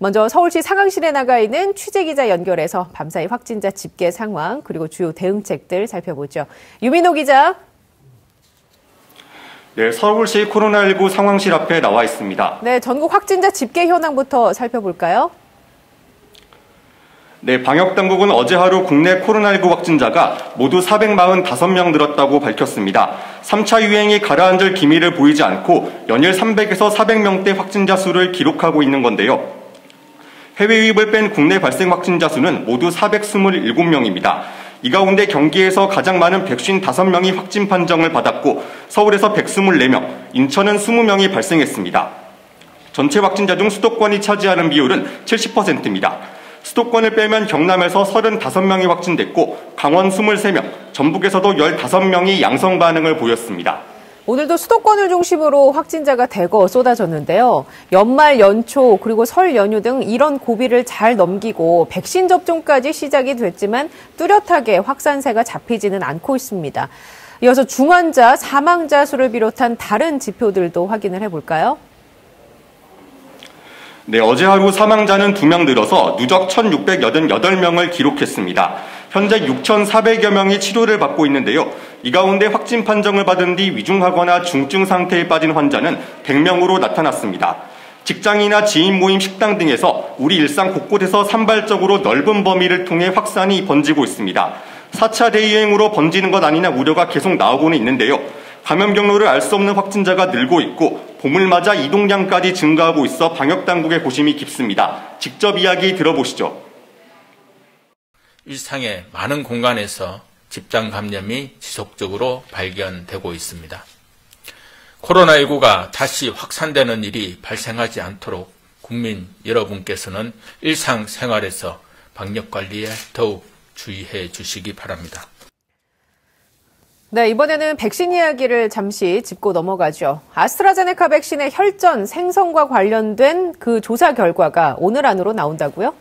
먼저 서울시 상황실에 나가 있는 취재기자 연결해서 밤사이 확진자 집계 상황 그리고 주요 대응책들 살펴보죠. 유민호 기자. 네, 서울시 코로나19 상황실 앞에 나와 있습니다. 네, 전국 확진자 집계 현황부터 살펴볼까요? 네, 방역당국은 어제 하루 국내 코로나19 확진자가 모두 445명 늘었다고 밝혔습니다. 3차 유행이 가라앉을 기미를 보이지 않고 연일 300에서 400명대 확진자 수를 기록하고 있는 건데요. 해외 유입을 뺀 국내 발생 확진자 수는 모두 427명입니다. 이 가운데 경기에서 가장 많은 155명이 확진 판정을 받았고 서울에서 124명, 인천은 20명이 발생했습니다. 전체 확진자 중 수도권이 차지하는 비율은 70%입니다. 수도권을 빼면 경남에서 35명이 확진됐고 강원 23명, 전북에서도 15명이 양성 반응을 보였습니다. 오늘도 수도권을 중심으로 확진자가 대거 쏟아졌는데요. 연말 연초 그리고 설 연휴 등 이런 고비를 잘 넘기고 백신 접종까지 시작이 됐지만 뚜렷하게 확산세가 잡히지는 않고 있습니다. 이어서 중환자, 사망자 수를 비롯한 다른 지표들도 확인을 해볼까요? 네, 어제 하루 사망자는 2명 늘어서 누적 1,688명을 기록했습니다. 현재 6,400여 명이 치료를 받고 있는데요. 이 가운데 확진 판정을 받은 뒤 위중하거나 중증 상태에 빠진 환자는 100명으로 나타났습니다. 직장이나 지인 모임, 식당 등에서 우리 일상 곳곳에서 산발적으로 넓은 범위를 통해 확산이 번지고 있습니다. 4차 대유행으로 번지는 것 아니냐 우려가 계속 나오고는 있는데요. 감염 경로를 알 수 없는 확진자가 늘고 있고 봄을 맞아 이동량까지 증가하고 있어 방역당국의 고심이 깊습니다. 직접 이야기 들어보시죠. 일상의 많은 공간에서 집단 감염이 지속적으로 발견되고 있습니다. 코로나19가 다시 확산되는 일이 발생하지 않도록 국민 여러분께서는 일상생활에서 방역관리에 더욱 주의해 주시기 바랍니다. 네, 이번에는 백신 이야기를 잠시 짚고 넘어가죠. 아스트라제네카 백신의 혈전 생성과 관련된 그 조사 결과가 오늘 안으로 나온다고요?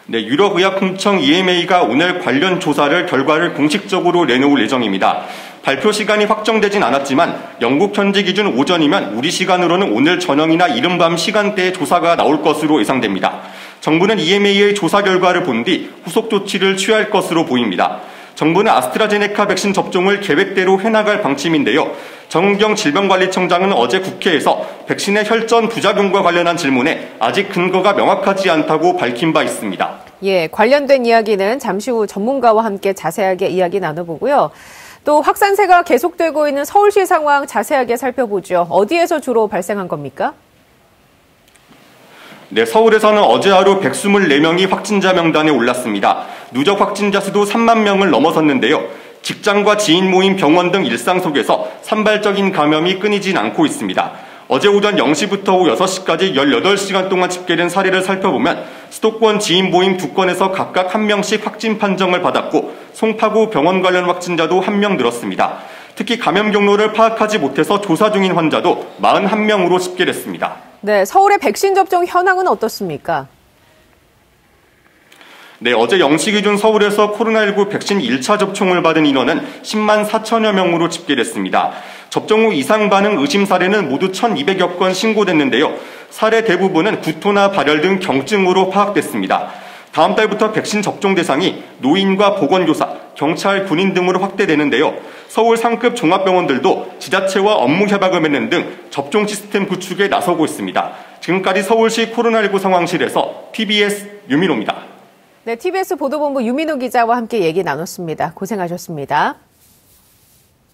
네, 유럽의약품청 EMA가 오늘 관련 결과를 공식적으로 내놓을 예정입니다. 발표 시간이 확정되진 않았지만 영국 현지 기준 오전이면 우리 시간으로는 오늘 저녁이나 이른밤 시간대에 조사가 나올 것으로 예상됩니다. 정부는 EMA의 조사 결과를 본 뒤 후속 조치를 취할 것으로 보입니다. 정부는 아스트라제네카 백신 접종을 계획대로 해나갈 방침인데요. 정은경 질병관리청장은 어제 국회에서 백신의 혈전 부작용과 관련한 질문에 아직 근거가 명확하지 않다고 밝힌 바 있습니다. 예, 관련된 이야기는 잠시 후 전문가와 함께 자세하게 이야기 나눠보고요. 또 확산세가 계속되고 있는 서울시 상황 자세하게 살펴보죠. 어디에서 주로 발생한 겁니까? 네, 서울에서는 어제 하루 124명이 확진자 명단에 올랐습니다. 누적 확진자 수도 3만 명을 넘어섰는데요. 직장과 지인 모임, 병원 등 일상 속에서 산발적인 감염이 끊이진 않고 있습니다. 어제 오전 0시부터 오후 6시까지 18시간 동안 집계된 사례를 살펴보면 수도권 지인 모임 2건에서 각각 1명씩 확진 판정을 받았고 송파구 병원 관련 확진자도 1명 늘었습니다. 특히 감염 경로를 파악하지 못해서 조사 중인 환자도 41명으로 집계됐습니다. 네, 서울의 백신 접종 현황은 어떻습니까? 네, 어제 0시 기준 서울에서 코로나19 백신 1차 접종을 받은 인원은 10만 4천여 명으로 집계됐습니다. 접종 후 이상 반응 의심 사례는 모두 1,200여 건 신고됐는데요. 사례 대부분은 구토나 발열 등 경증으로 파악됐습니다. 다음 달부터 백신 접종 대상이 노인과 보건교사, 경찰, 군인 등으로 확대되는데요. 서울 상급 종합병원들도 지자체와 업무 협약을 맺는 등 접종 시스템 구축에 나서고 있습니다. 지금까지 서울시 코로나19 상황실에서 TBS 유민호입니다. 네, TBS 보도본부 유민호 기자와 함께 얘기 나눴습니다. 고생하셨습니다.